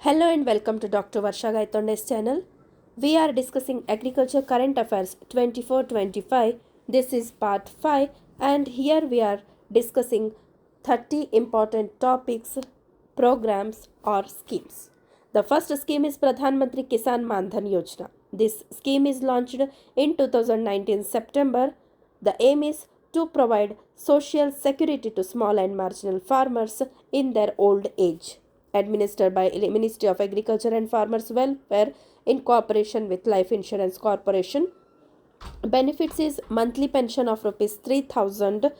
Hello and welcome to Dr. Varsha Gaitonde's channel. We are discussing Agriculture Current Affairs 24-25. This is part 5 and here we are discussing 30 important topics, programs or schemes. The first scheme is Pradhan Mantri Kisan Man Dhan Yojana. This scheme is launched in 2019 September. The aim is to provide social security to small and marginal farmers in their old age. Administered by Ministry of Agriculture and Farmers Welfare in cooperation with Life Insurance Corporation. Benefits is monthly pension of rupees 3,000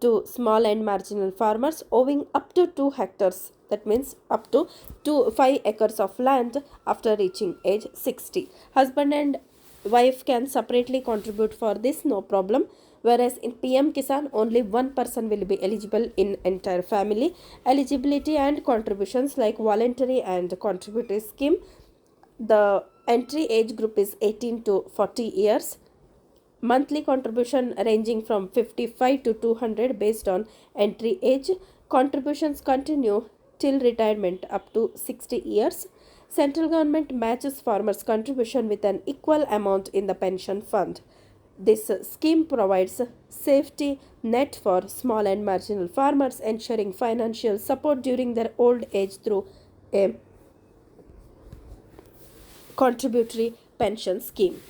to small and marginal farmers owing up to 2 hectares, that means up to 5 acres of land after reaching age 60. Husband and wife can separately contribute for this, no problem, whereas in PM Kisan only one person will be eligible in entire family. Eligibility and contributions like voluntary and contributory scheme. The entry age group is 18 to 40 years. Monthly contribution ranging from 55 to 200 based on entry age. Contributions continue till retirement up to 60 years. Central government matches farmers' contribution with an equal amount in the pension fund. This scheme provides safety net for small and marginal farmers, ensuring financial support during their old age through a contributory pension scheme.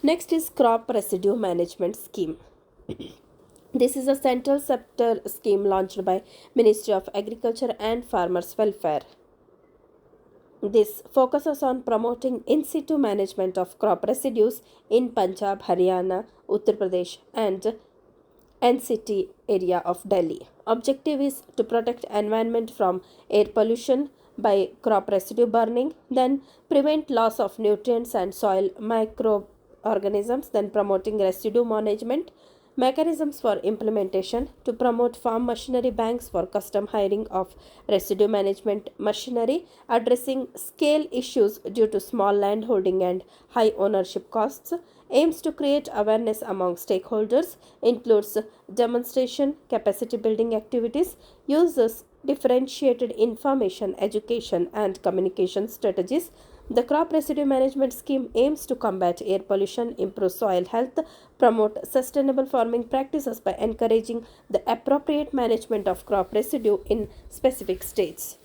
Next is Crop Residue Management Scheme. This is a central sector scheme launched by Ministry of Agriculture and Farmers Welfare. This focuses on promoting in situ management of crop residues in Punjab, Haryana, Uttar Pradesh and NCT area of Delhi. Objective is to protect environment from air pollution by crop residue burning, then prevent loss of nutrients and soil microorganisms, then promoting residue management. Mechanisms for implementation to promote farm machinery banks for custom hiring of residue management machinery, addressing scale issues due to small land holding and high ownership costs, aims to create awareness among stakeholders, includes demonstration, capacity building activities, uses differentiated information, education and communication strategies. The crop residue management scheme aims to combat air pollution, improve soil health, promote sustainable farming practices by encouraging the appropriate management of crop residue in specific states.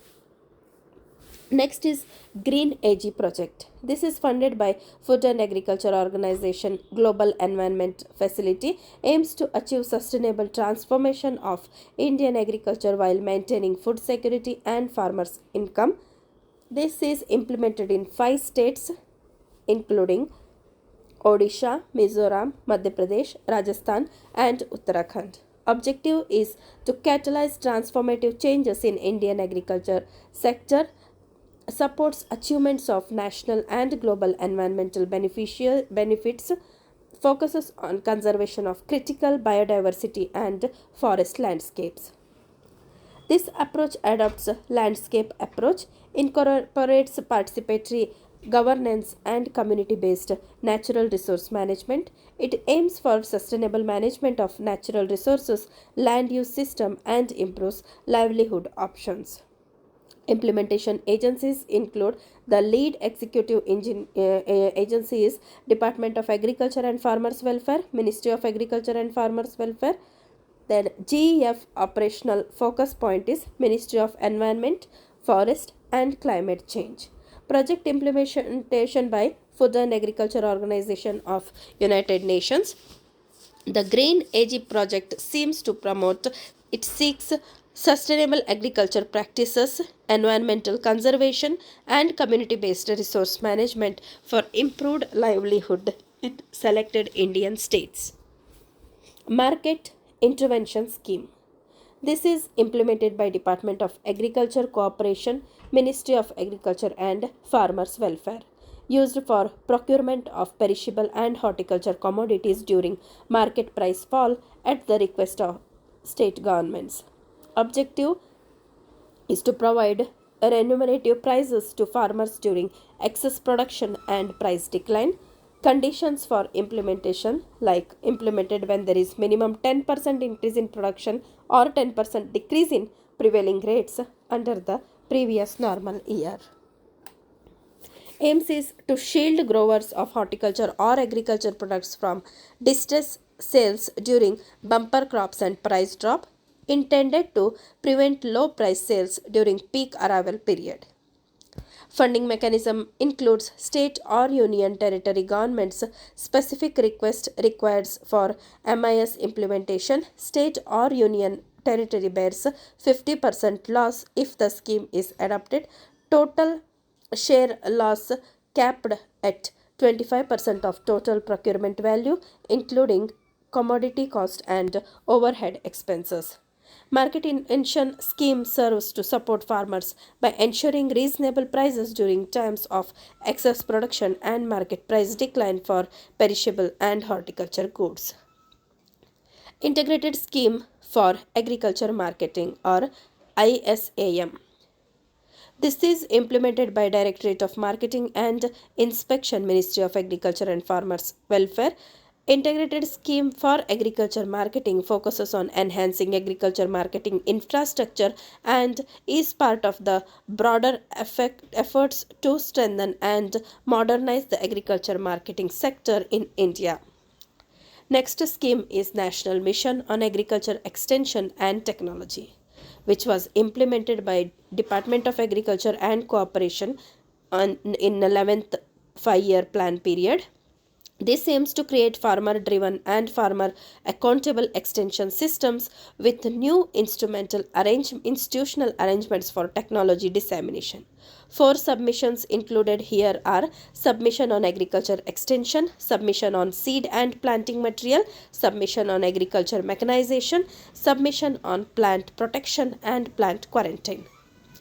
Next is Green AG project. This is funded by Food and Agriculture Organization Global Environment Facility, aims to achieve sustainable transformation of Indian agriculture while maintaining food security and farmers' income. This is implemented in 5 states including Odisha, Mizoram, Madhya Pradesh, Rajasthan and Uttarakhand. Objective is to catalyze transformative changes in Indian agriculture sector, supports achievements of national and global environmental benefits, focuses on conservation of critical biodiversity and forest landscapes. This approach adopts a landscape approach, incorporates participatory governance and community-based natural resource management. It aims for sustainable management of natural resources, land use system and improves livelihood options. Implementation agencies include the lead executive agency is Department of Agriculture and Farmers Welfare, Ministry of Agriculture and Farmers Welfare. Then GEF operational focus point is Ministry of Environment, Forest and Climate Change. Project implementation by Food and Agriculture Organization of United Nations. The Green AG project seems to promote, it seeks sustainable agriculture practices, environmental conservation and community-based resource management for improved livelihood in selected Indian states. Market Intervention Scheme. This is implemented by Department of Agriculture Cooperation, Ministry of Agriculture and Farmers Welfare. Used for procurement of perishable and horticulture commodities during market price fall at the request of state governments. Objective is to provide remunerative prices to farmers during excess production and price decline. Conditions for implementation, like implemented when there is minimum 10% increase in production or 10% decrease in prevailing rates under the previous normal year. Aims is to shield growers of horticulture or agriculture products from distress sales during bumper crops and price drop, intended to prevent low price sales during peak arrival period. Funding mechanism includes state or union territory governments specific request requires for MIS implementation. State or union territory bears 50% loss if the scheme is adopted. Total share loss capped at 25% of total procurement value, including commodity cost and overhead expenses. Market intention scheme serves to support farmers by ensuring reasonable prices during times of excess production and market price decline for perishable and horticulture goods. Integrated Scheme for Agriculture Marketing, or ISAM. This is implemented by Directorate of Marketing and Inspection, Ministry of Agriculture and Farmers Welfare. Integrated Scheme for Agriculture Marketing focuses on enhancing agriculture marketing infrastructure and is part of the broader efforts to strengthen and modernize the agriculture marketing sector in India. Next scheme is National Mission on Agriculture Extension and Technology, which was implemented by Department of Agriculture and Cooperation in 11th 5-year plan period. This aims to create farmer driven and farmer accountable extension systems with new institutional arrangements for technology dissemination. 4 submissions included here are submission on agriculture extension, submission on seed and planting material, submission on agriculture mechanization, submission on plant protection and plant quarantine.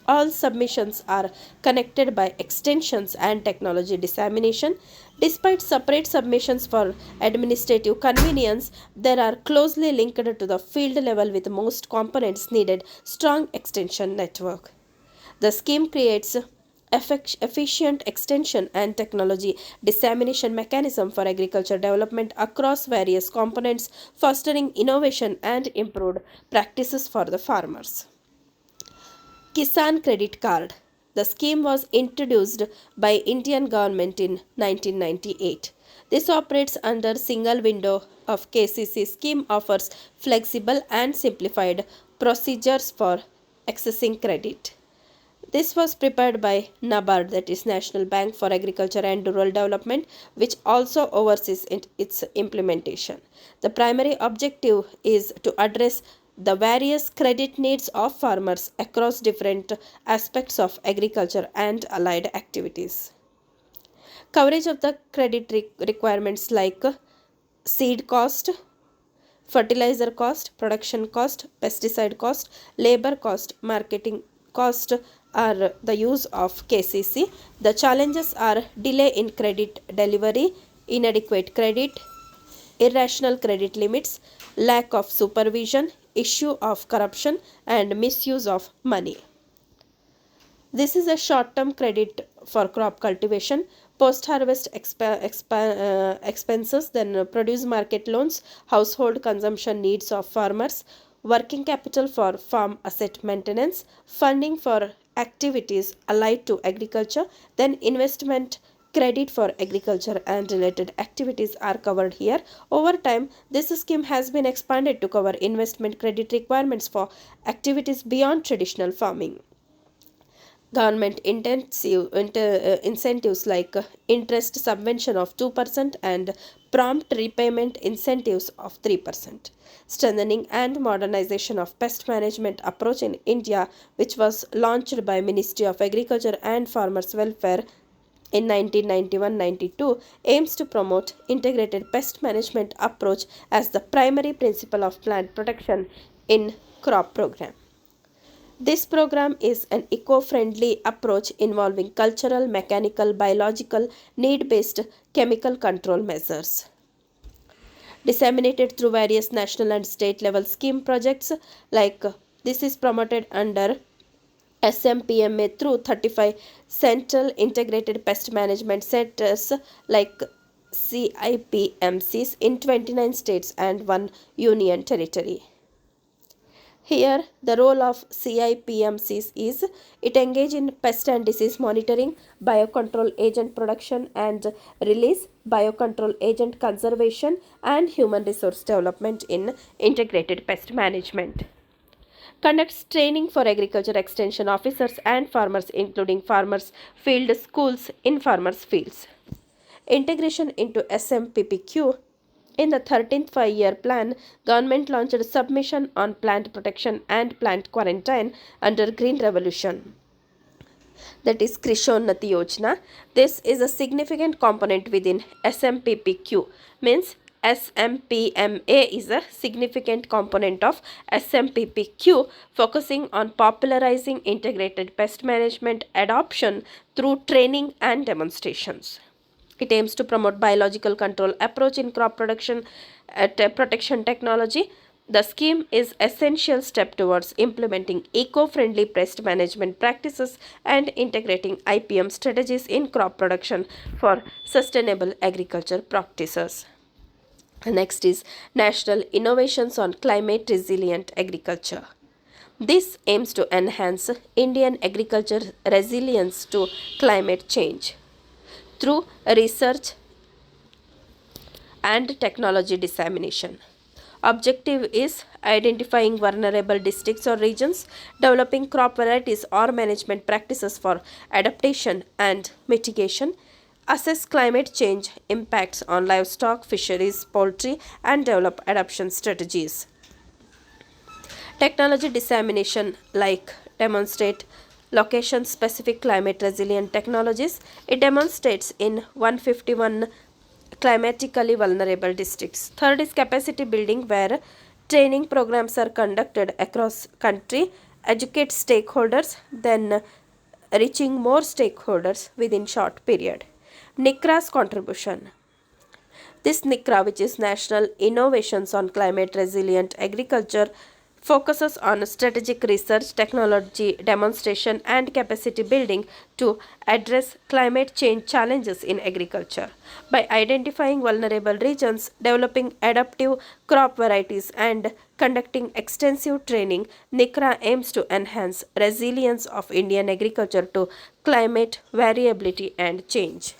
All submissions are connected by extensions and technology dissemination. Despite separate submissions for administrative convenience, they are closely linked to the field level with most components needed strong extension network. The scheme creates efficient extension and technology dissemination mechanism for agriculture development across various components, fostering innovation and improved practices for the farmers. Kisan Credit Card. The scheme was introduced by Indian government in 1998. This operates under single window of KCC scheme, offers flexible and simplified procedures for accessing credit. This was prepared by NABARD, that is National Bank for Agriculture and Rural Development, which also oversees its implementation. The primary objective is to address the various credit needs of farmers across different aspects of agriculture and allied activities. Coverage of the credit requirements like seed cost, fertilizer cost, production cost, pesticide cost, labor cost, marketing cost are the use of KCC. The challenges are delay in credit delivery, inadequate credit, irrational credit limits, lack of supervision, issue of corruption, and misuse of money. This is a short-term credit for crop cultivation, post-harvest expenses, then produce market loans, household consumption needs of farmers, working capital for farm asset maintenance, funding for activities allied to agriculture, then investment credit for agriculture and related activities are covered here. Over time, this scheme has been expanded to cover investment credit requirements for activities beyond traditional farming. Government incentives like interest subvention of 2% and prompt repayment incentives of 3%. Strengthening and modernization of pest management approach in India, which was launched by Ministry of Agriculture and Farmers Welfare in 1991-92, aims to promote integrated pest management approach as the primary principle of plant protection in crop program. This program is an eco-friendly approach involving cultural, mechanical, biological, need-based chemical control measures. Disseminated through various national and state level scheme projects, like this is promoted under SMPMA through 35 Central Integrated Pest Management Centers like CIPMCs in 29 states and 1 union territory. Here, the role of CIPMCs is it engage in pest and disease monitoring, biocontrol agent production and release, biocontrol agent conservation, and human resource development in integrated pest management. Conducts training for agriculture extension officers and farmers, including farmers' field schools in farmers' fields. Integration into SMPPQ. In the 13th 5-year plan, government launched submission on plant protection and plant quarantine under Green Revolution, that is Krishonnati Yojana. This is a significant component within SMPPQ, means SMPMA is a significant component of SMPPQ, focusing on popularizing integrated pest management adoption through training and demonstrations. It aims to promote biological control approach in crop production protection technology. The scheme is essential step towards implementing eco-friendly pest management practices and integrating IPM strategies in crop production for sustainable agriculture practices. Next is National Innovations on Climate Resilient Agriculture. This aims to enhance Indian agriculture resilience to climate change through research and technology dissemination. Objective is identifying vulnerable districts or regions, developing crop varieties or management practices for adaptation and mitigation, assess climate change impacts on livestock, fisheries, poultry, and develop adaptation strategies. Technology dissemination like demonstrate location specific climate resilient technologies. It demonstrates in 151 climatically vulnerable districts. Third is capacity building, where training programs are conducted across country, educate stakeholders, then reaching more stakeholders within short period. NICRA's contribution. This NICRA, which is National Innovations on Climate Resilient Agriculture, focuses on strategic research, technology demonstration, and capacity building to address climate change challenges in agriculture. By identifying vulnerable regions, developing adaptive crop varieties, and conducting extensive training, NICRA aims to enhance resilience of Indian agriculture to climate variability and change.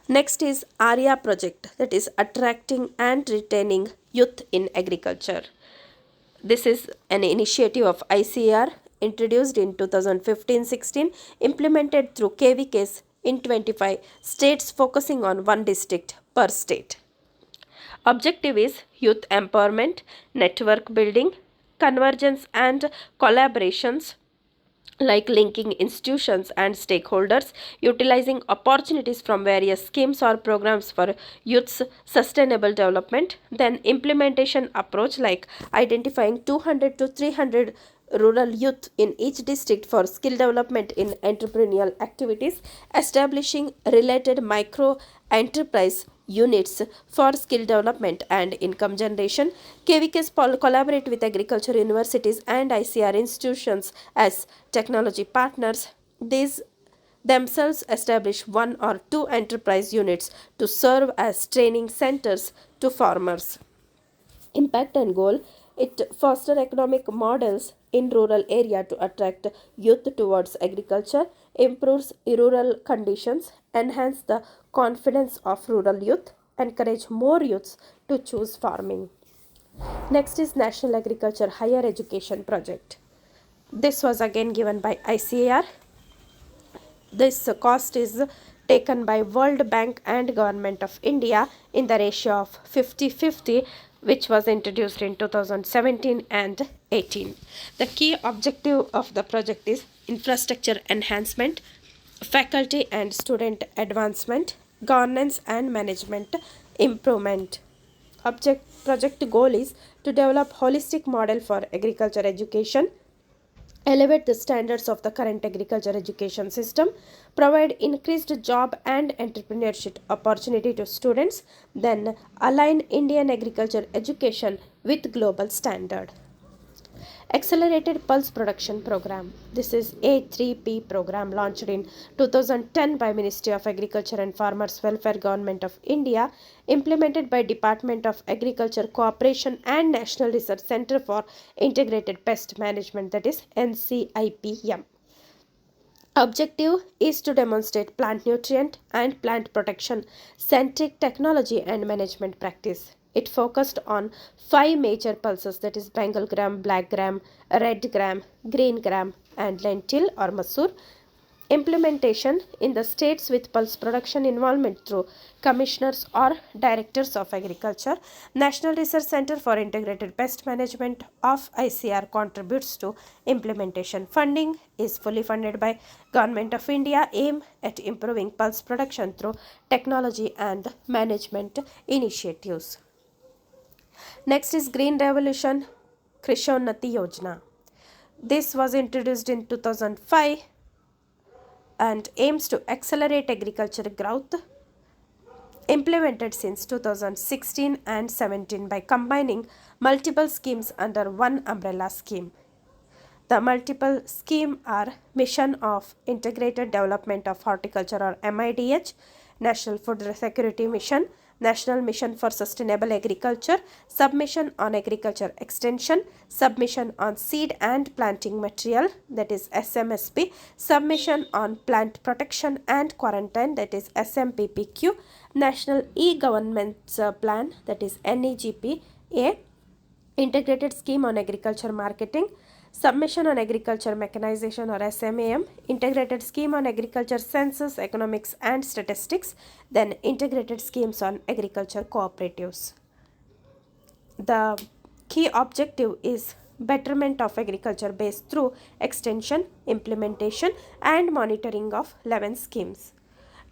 Next is ARIA project, that is attracting and retaining youth in agriculture. This is an initiative of ICAR introduced in 2015-16, implemented through KVKs in 25 states, focusing on one district per state. Objective is youth empowerment, network building, convergence and collaborations, like linking institutions and stakeholders, utilizing opportunities from various schemes or programs for youth's sustainable development, then implementation approach like identifying 200 to 300 rural youth in each district for skill development in entrepreneurial activities, establishing related micro enterprise units for skill development and income generation. KVKs collaborate with agriculture universities and ICR institutions as technology partners. These themselves establish one or two enterprise units to serve as training centers to farmers. Impact and goal: it foster economic models in rural area to attract youth towards agriculture, improves rural conditions, enhance the confidence of rural youth, encourage more youths to choose farming. Next is National Agriculture Higher Education Project. This was again given by ICAR. This cost is taken by World Bank and Government of India in the ratio of 50-50, which was introduced in 2017 and 18. The key objective of the project is infrastructure enhancement, faculty and student advancement, governance and management improvement. Project goal is to develop holistic model for agriculture education, elevate the standards of the current agriculture education system, provide increased job and entrepreneurship opportunity to students, then align Indian agriculture education with global standard. Accelerated Pulse Production Program. This is A3P program launched in 2010 by Ministry of Agriculture and Farmers Welfare Government of India, implemented by Department of Agriculture Cooperation and National Research Center for Integrated Pest Management, that is NCIPM. Objective is to demonstrate plant nutrient and plant protection centric technology and management practice. It focused on five major pulses, that is Bengal gram, black gram, red gram, green gram, and lentil or masoor. Implementation in the states with pulse production involvement through commissioners or directors of agriculture. National Research Center for Integrated Pest Management of ICR contributes to implementation. Funding is fully funded by Government of India, aim at improving pulse production through technology and management initiatives. Next is Green Revolution Krishonnati Yojana. This was introduced in 2005 and aims to accelerate agriculture growth, implemented since 2016 and 17 by combining multiple schemes under one umbrella scheme. The multiple scheme are Mission of Integrated Development of Horticulture or MIDH, National Food Security Mission, National Mission for Sustainable Agriculture, Submission on Agriculture Extension, Submission on Seed and Planting Material, that is SMSP, Submission on Plant Protection and Quarantine, that is SMPPQ, National E-Government Plan, that is NEGPA, Integrated Scheme on Agriculture Marketing, Submission on Agriculture Mechanization or SMAM, Integrated Scheme on Agriculture Census, Economics and Statistics, then Integrated Schemes on Agriculture Cooperatives. The key objective is betterment of agriculture base through extension, implementation and monitoring of 11 schemes.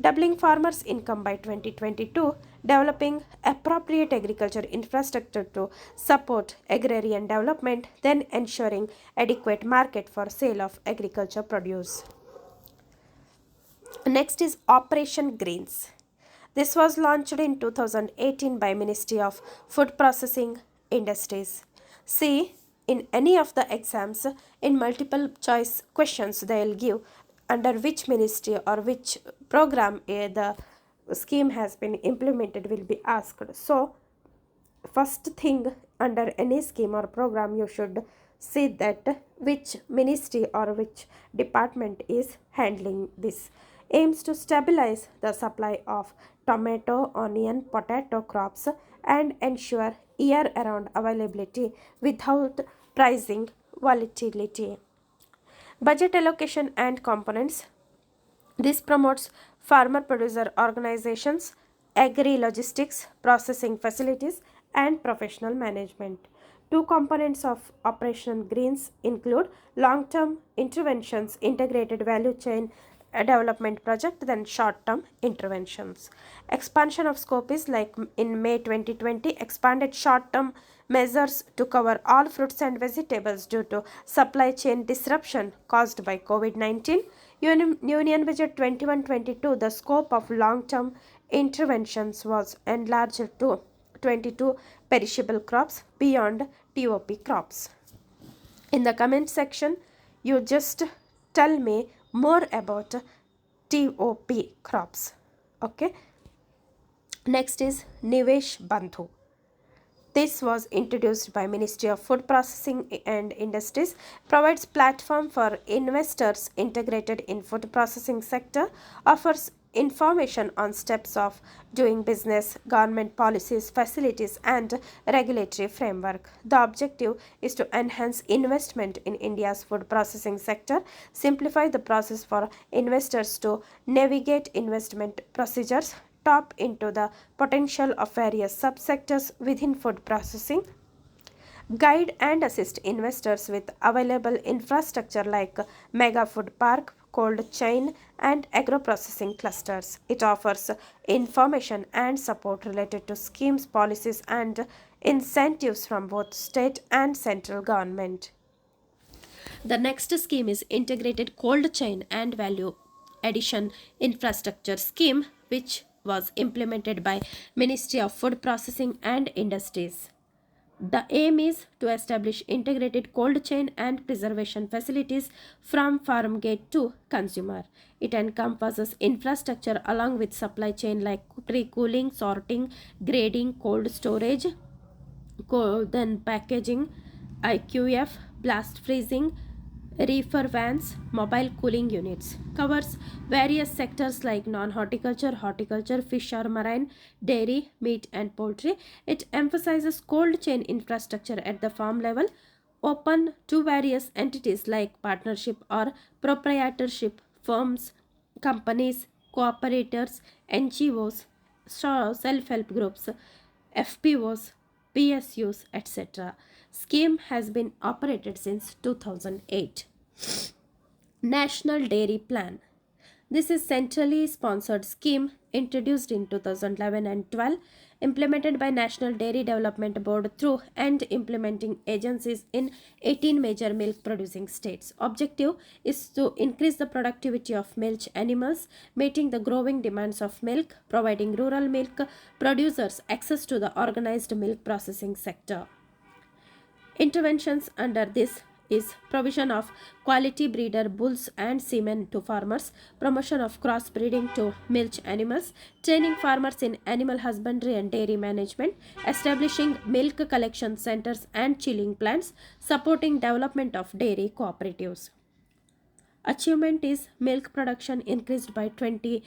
Doubling farmers' income by 2022, developing appropriate agriculture infrastructure to support agrarian development, then ensuring adequate market for sale of agriculture produce. Next is Operation Greens. This was launched in 2018 by Ministry of Food Processing Industries. See, in any of the exams, in multiple choice questions, they will give under which ministry or which program the scheme has been implemented will be asked. So, first thing under any scheme or program you should see that which ministry or which department is handling this. Aims to stabilize the supply of tomato, onion, potato crops and ensure year-round availability without pricing volatility. Budget allocation and components. This promotes farmer producer organizations, agri logistics, processing facilities, and professional management. Two components of Operation Greens include long term interventions, integrated value chain development project, then short term interventions. Expansion of scope is like in May 2020, expanded short term measures to cover all fruits and vegetables due to supply chain disruption caused by COVID-19. Union Budget 21-22, the scope of long term interventions was enlarged to 22 perishable crops beyond TOP crops. In the comment section, you just tell me more about TOP crops. Okay. Next is Nivesh Bandhu. This was introduced by Ministry of Food Processing and Industries, provides platform for investors integrated in food processing sector, offers information on steps of doing business, government policies, facilities and regulatory framework. The objective is to enhance investment in India's food processing sector, simplify the process for investors to navigate investment procedures, tap into the potential of various subsectors within food processing, guide and assist investors with available infrastructure like mega food park, cold chain and agro-processing clusters. It offers information and support related to schemes, policies and incentives from both state and central government. The next scheme is Integrated Cold Chain and Value Addition Infrastructure Scheme, which was implemented by Ministry of Food Processing and Industries. The aim is to establish integrated cold chain and preservation facilities from farm gate to consumer. It encompasses infrastructure along with supply chain like pre-cooling, sorting, grading, cold storage, then packaging, IQF, blast freezing, reefer vans, mobile cooling units. Covers various sectors like non-horticulture, horticulture, fish or marine, dairy, meat and poultry. It emphasizes cold chain infrastructure at the farm level, open to various entities like partnership or proprietorship firms, companies, cooperators, NGOs, self-help groups, FPOs, PSUs, etc. Scheme has been operated since 2008. National Dairy Plan. This is centrally sponsored scheme introduced in 2011 and 12, implemented by National Dairy Development Board through and implementing agencies in 18 major milk producing states. Objective is to increase the productivity of milk animals, meeting the growing demands of milk, providing rural milk producers access to the organized milk processing sector. Interventions under this is provision of quality breeder bulls and semen to farmers, promotion of crossbreeding to milk animals, training farmers in animal husbandry and dairy management, establishing milk collection centers and chilling plants, supporting development of dairy cooperatives. Achievement is milk production increased by 28%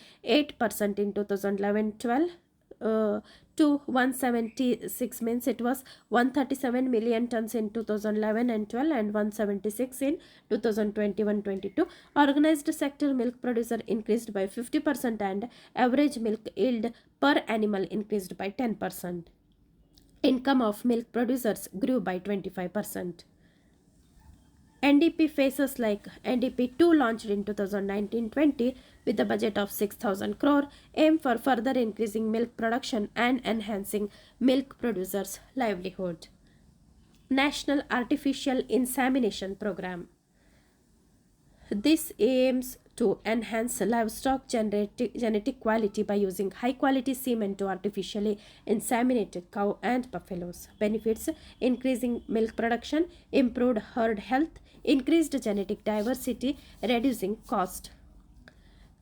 in 2011-12 to 176, means it was 137 million tons in 2011 and 12 and 176 in 2021-22. Organized sector milk producer increased by 50% and average milk yield per animal increased by 10%. Income of milk producers grew by 25%. NDP phases like NDP 2 launched in 2019-20 with a budget of 6,000 crore aim for further increasing milk production and enhancing milk producers' livelihood. National Artificial Insemination Program. This aims to enhance livestock genetic quality by using high quality semen to artificially inseminate cow and buffaloes. Benefits: increasing milk production, improved herd health, increased genetic diversity, reducing cost.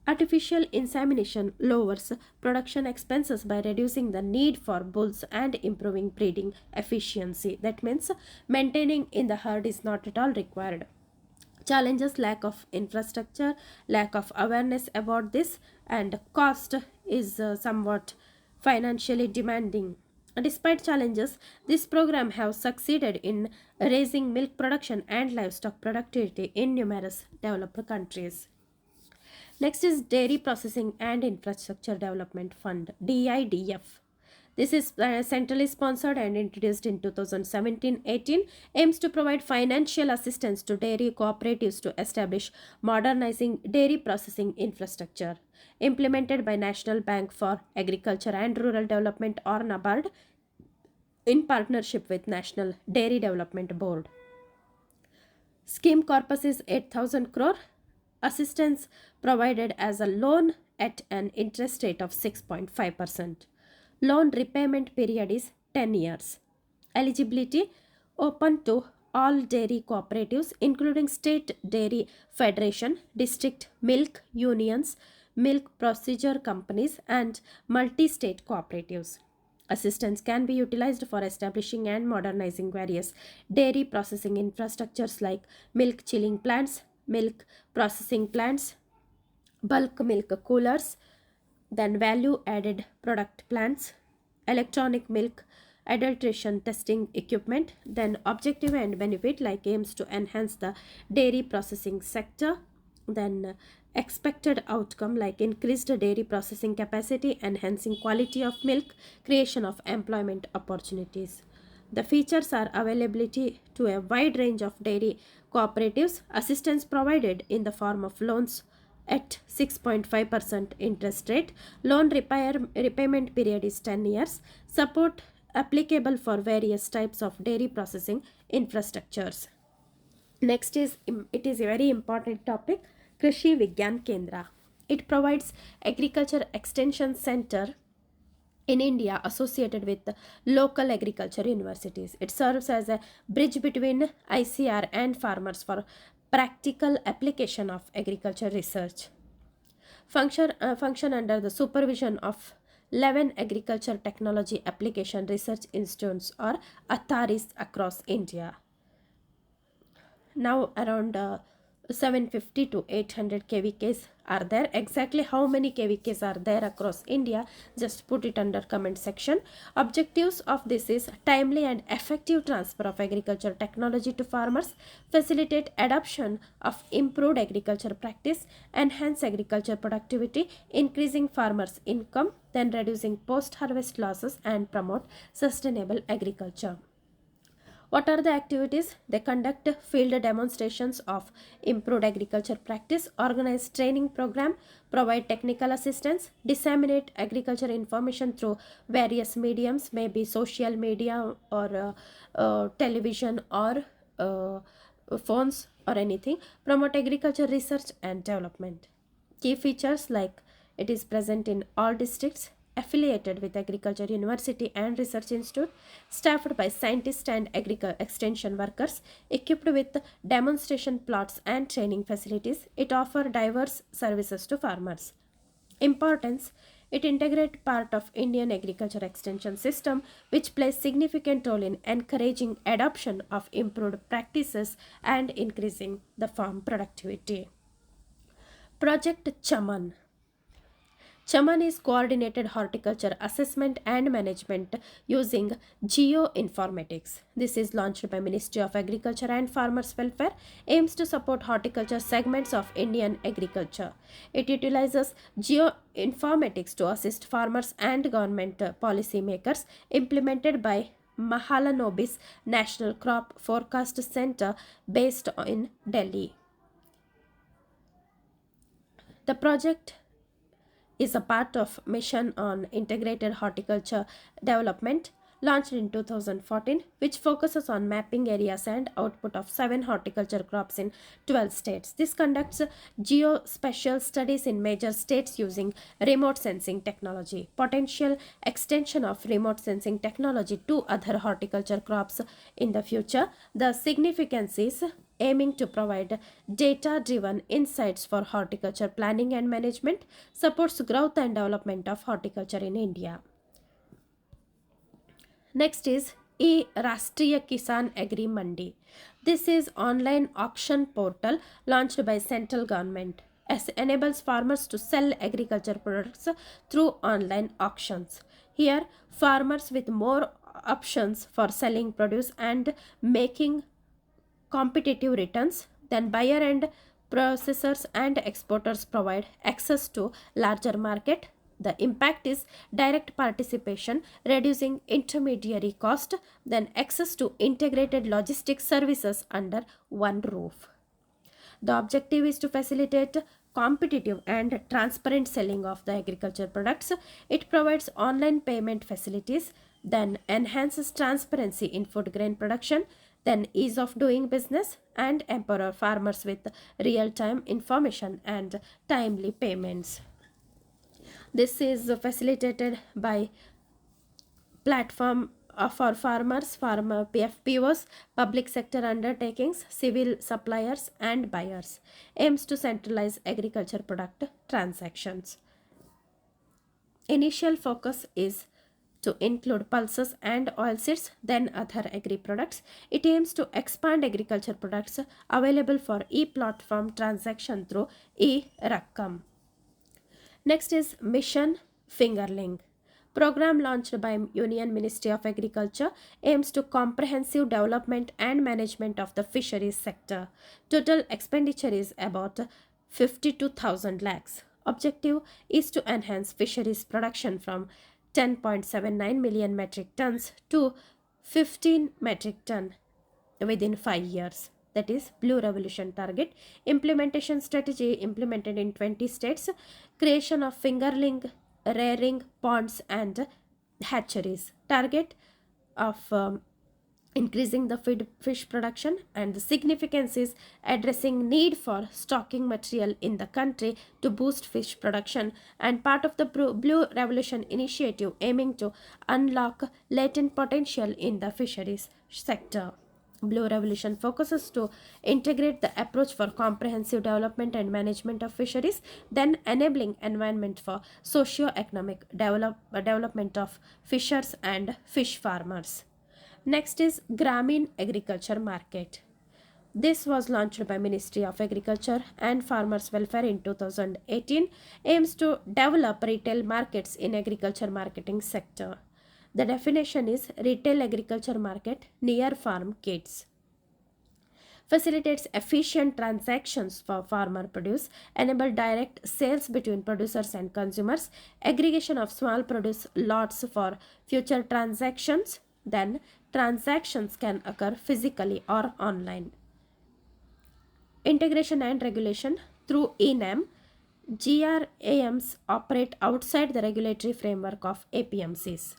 Artificial insemination lowers production expenses by reducing the need for bulls and improving breeding efficiency. That means maintaining in the herd is not at all required. Challenges: lack of infrastructure, lack of awareness about this, and cost is somewhat financially demanding. Despite challenges, this program has succeeded in raising milk production and livestock productivity in numerous developed countries. Next is Dairy Processing and Infrastructure Development Fund, DIDF. This is centrally sponsored and introduced in 2017-18, aims to provide financial assistance to dairy cooperatives to establish modernizing dairy processing infrastructure. Implemented by National Bank for Agriculture and Rural Development or NABARD in partnership with National Dairy Development Board. Scheme corpus is 8,000 crore. Assistance provided as a loan at an interest rate of 6.5%. Loan repayment period is 10 years. Eligibility: open to all dairy cooperatives including state dairy federation, district milk unions, milk procedure companies and multi-state cooperatives. Assistance can be utilized for establishing and modernizing various dairy processing infrastructures like milk chilling plants, milk processing plants, bulk milk coolers, then value added product plants, electronic milk adulteration testing equipment. Then objective and benefit like aims to enhance the dairy processing sector, then expected outcome like increased dairy processing capacity, enhancing quality of milk, creation of employment opportunities. The features are availability to a wide range of dairy cooperatives, assistance provided in the form of loans at 6.5% interest rate, loan repayment period is 10 years, support applicable for various types of dairy processing infrastructures. Next is, it is a very important topic, Krishi Vigyan Kendra. It provides agriculture extension center in India associated with local agriculture universities. It serves as a bridge between ICR and farmers for practical application of agriculture research. Function under the supervision of 11 agriculture technology application research institutes or atharis across India. Now around 750 to 800 kvks are there. Exactly how many kvks are there across India, just put it under comment section. Objectives of this is timely and effective transfer of agriculture technology to farmers, facilitate adoption of improved agriculture practice, enhance agriculture productivity, increasing farmers income, then reducing post harvest losses, and promote sustainable agriculture. What are the activities? They conduct field demonstrations of improved agriculture practice, organize training program, provide technical assistance, disseminate agriculture information through various mediums, maybe social media or television or phones or anything, promote agriculture research and development. Key features like it is present in all districts, affiliated with Agriculture University and Research Institute, staffed by scientists and extension workers, equipped with demonstration plots and training facilities. It offers diverse services to farmers. Importance: it integrates part of Indian agriculture extension system, which plays significant role in encouraging adoption of improved practices and increasing the farm productivity. Project Chaman. Chaman is coordinated horticulture assessment and management using geoinformatics. This is launched by Ministry of Agriculture and Farmers Welfare, aims to support horticulture segments of Indian agriculture. It utilizes geoinformatics to assist farmers and government policy makers, implemented by Mahalanobis National Crop Forecast Center based in Delhi. The project is a part of mission on integrated horticulture development launched in 2014, which focuses on mapping areas and output of 7 horticulture crops in 12 states. This conducts geospatial studies in major states using remote sensing technology. Potential extension of remote sensing technology to other horticulture crops in the future. The significance is aiming to provide data-driven insights for horticulture planning and management, supports growth and development of horticulture in India. Next is E-Rashtriya Kisan Agri Mandi. This is online auction portal launched by central government. Enables farmers to sell agriculture products through online auctions. Here, farmers with more options for selling produce and making competitive returns, then buyer and processors and exporters provide access to larger market. The impact is direct participation, reducing intermediary cost, then access to integrated logistics services under one roof. The objective is to facilitate competitive and transparent selling of the agriculture products. It provides online payment facilities, then enhances transparency in food grain production, then ease of doing business, and empower farmers with real-time information and timely payments. This is facilitated by platform for farmers, farmer PFPOs, public sector undertakings, civil suppliers and buyers. Aims to centralize agriculture product transactions. Initial focus is to include pulses and oilseeds, then other agri products. It aims to expand agriculture products available for e-platform transaction through e-Rakkam. Next is Mission Fingerling. Program launched by Union Ministry of Agriculture aims to comprehensive development and management of the fisheries sector. Total expenditure is about 52,000 lakhs. Objective is to enhance fisheries production from 10.79 million metric tons to 15 metric ton within 5 years. That is Blue Revolution target. Implementation strategy implemented in 20 states. Creation of fingerling, rearing ponds and hatcheries. Target of increasing the fish production, and the significance is addressing need for stocking material in the country to boost fish production, and part of the Blue Revolution initiative aiming to unlock latent potential in the fisheries sector. Blue Revolution focuses to integrate the approach for comprehensive development and management of fisheries, then enabling environment for socio-economic development of fishers and fish farmers. Next is Gramin Agriculture Market. This was launched by Ministry of Agriculture and Farmers Welfare in 2018, aims to develop retail markets in agriculture marketing sector. The definition is retail agriculture market near farm kids. Facilitates efficient transactions for farmer produce, enable direct sales between producers and consumers, aggregation of small produce lots for future transactions, then transactions can occur physically or online. Integration and regulation through ENAM, GRAMs operate outside the regulatory framework of APMCs.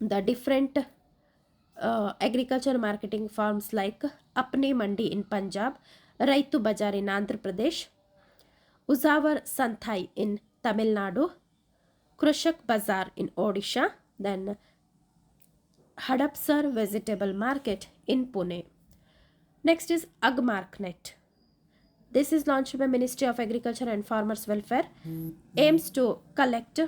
The different agriculture marketing firms like Apne Mandi in Punjab, Raitu Bazar in Andhra Pradesh, Uzavar Santhai in Tamil Nadu, Krushak Bazar in Odisha, then Hadapsar Vegetable Market in Pune. Next is AgMarkNet. This is launched by Ministry of Agriculture and Farmers Welfare, aims to collect,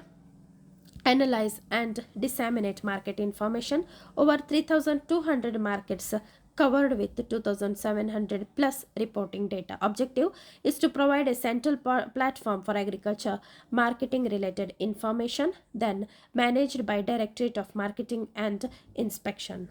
analyze and disseminate market information. Over 3,200 markets covered with 2,700 plus reporting data. Objective is to provide a central platform for agriculture marketing related information, then managed by Directorate of Marketing and Inspection.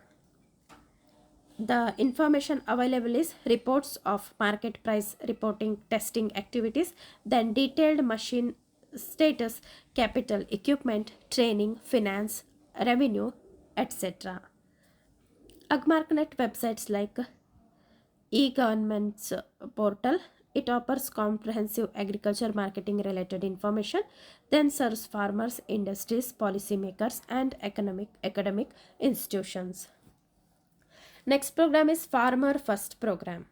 The information available is reports of market price reporting, testing activities, then detailed machine status, capital, equipment, training, finance, revenue, etc. AgMarkNet websites like e-government's portal. It offers comprehensive agriculture marketing related information, then serves farmers, industries, policymakers, and academic institutions. Next program is Farmer First program.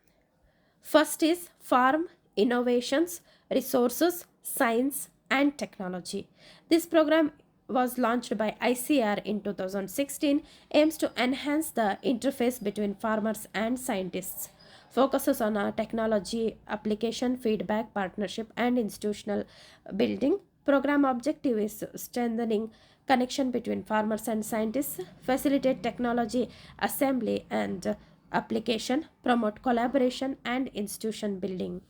First is Farm Innovations, Resources, Science and Technology. This program was launched by ICR in 2016, aims to enhance the interface between farmers and scientists. Focuses on technology, application, feedback, partnership and institutional building. Program objective is strengthening connection between farmers and scientists, facilitate technology assembly and application, promote collaboration and institution building.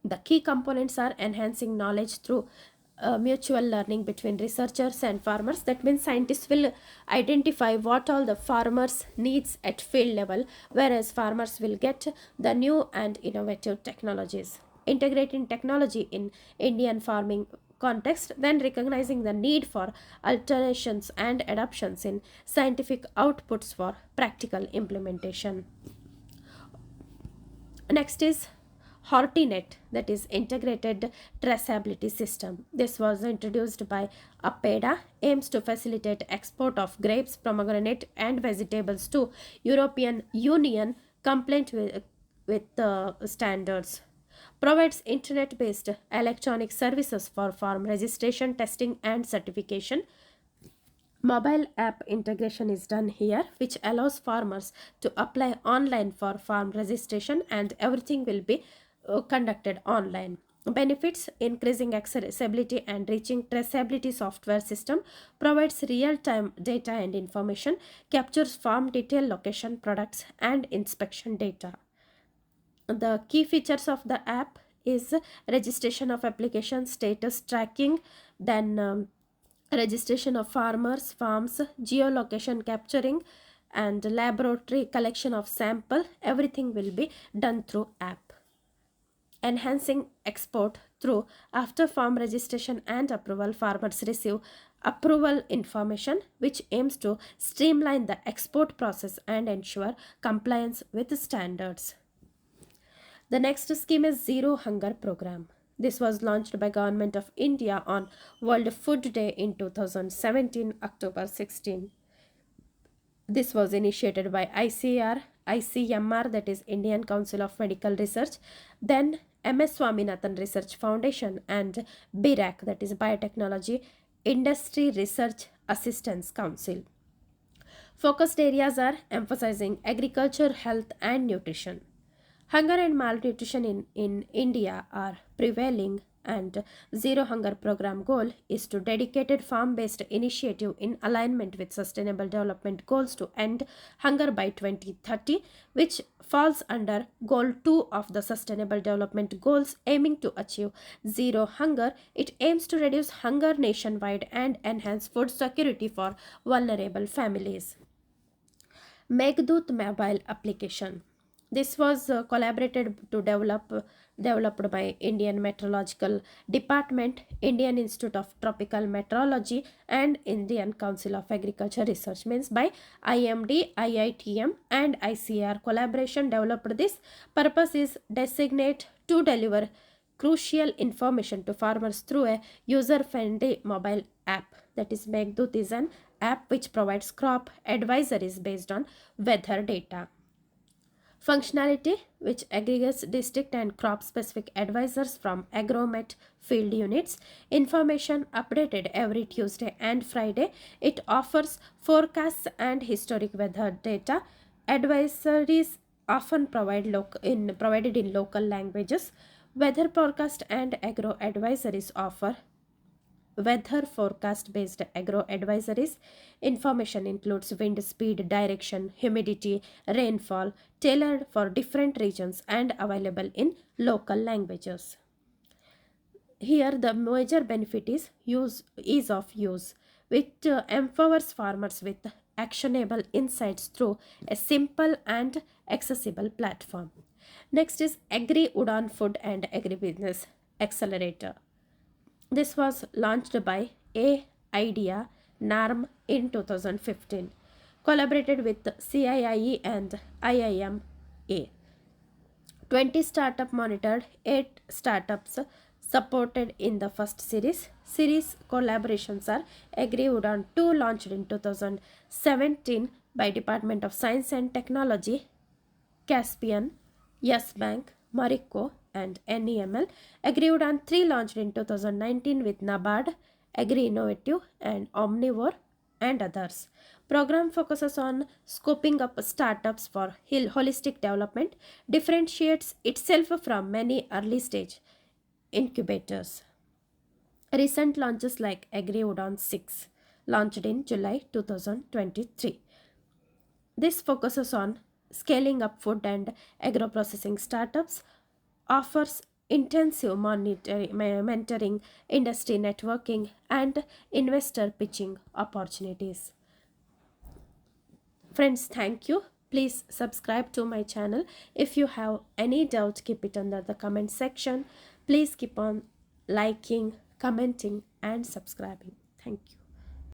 The key components are enhancing knowledge through mutual learning between researchers and farmers. That means scientists will identify what all the farmers needs at field level, whereas farmers will get the new and innovative technologies. Integrating technology in Indian farming context, then recognizing the need for alterations and adoptions in scientific outputs for practical implementation. Next is Hortinet, that is integrated traceability system. This was introduced by APEDA, aims to facilitate export of grapes, pomegranate and vegetables to European Union compliant with the standards. Provides internet-based electronic services for farm registration, testing and certification. Mobile app integration is done here, which allows farmers to apply online for farm registration and everything will be conducted online. Benefits: increasing accessibility and reaching traceability software system, provides real-time data and information, captures farm detail, location, products and inspection data. The key features of the app is registration of application, status tracking, then registration of farmers, farms, geolocation capturing and laboratory collection of sample. Everything will be done through app. Enhancing export through after farm registration and approval, farmers receive approval information which aims to streamline the export process and ensure compliance with standards. The next scheme is Zero Hunger Program. This was launched by Government of India on World Food Day in 2017, October 16. This was initiated by ICMR, that is Indian Council of Medical Research, then MS Swaminathan Research Foundation, and BIRAC, that is Biotechnology Industry Research Assistance Council. Focused areas are emphasizing agriculture, health, and nutrition. Hunger and malnutrition in India are prevailing, and Zero Hunger Program goal is to dedicated farm-based initiative in alignment with Sustainable Development Goals to end hunger by 2030, which falls under Goal 2 of the Sustainable Development Goals aiming to achieve zero hunger. It aims to reduce hunger nationwide and enhance food security for vulnerable families. Meghdut mobile application. This was developed by Indian Meteorological Department, Indian Institute of Tropical Meteorology, and Indian Council of Agriculture Research, means by IMD, IITM, and ICR collaboration developed. This purpose is designate to deliver crucial information to farmers through a user-friendly mobile app. That is, Meghdut is an app which provides crop advisories based on weather data. Functionality, which aggregates district and crop specific advisors from agromet field units. Information updated every Tuesday and Friday. It offers forecasts and historic weather data. Advisories often provided in local languages. Weather forecast and agro advisories offer weather forecast based agro advisories. Information includes wind speed, direction, humidity, rainfall, tailored for different regions and available in local languages. Here the major benefit is ease of use, which empowers farmers with actionable insights through a simple and accessible platform. Next is Agri Udan Food and Agribusiness Accelerator. This was launched by A-IDEA NARM in 2015, collaborated with CIIE and IIMA. 20 startups monitored, 8 startups supported in the first series. Series collaborations are Agri-Udan 2 launched in 2017 by Department of Science and Technology, Caspian, Yes Bank, Marico, and NEML. Agri-Udan 3 launched in 2019 with NABARD, Agri Innovative, and Omnivore, and others. Program focuses on scoping up startups for holistic development, differentiates itself from many early stage incubators. Recent launches like Agri-Udan 6 launched in July 2023. This focuses on scaling up food and agro-processing startups, offers intensive mentoring, industry networking, and investor pitching opportunities. Friends, thank you. Please subscribe to my channel. If you have any doubt, keep it under the comment section. Please keep on liking, commenting, and subscribing. Thank you.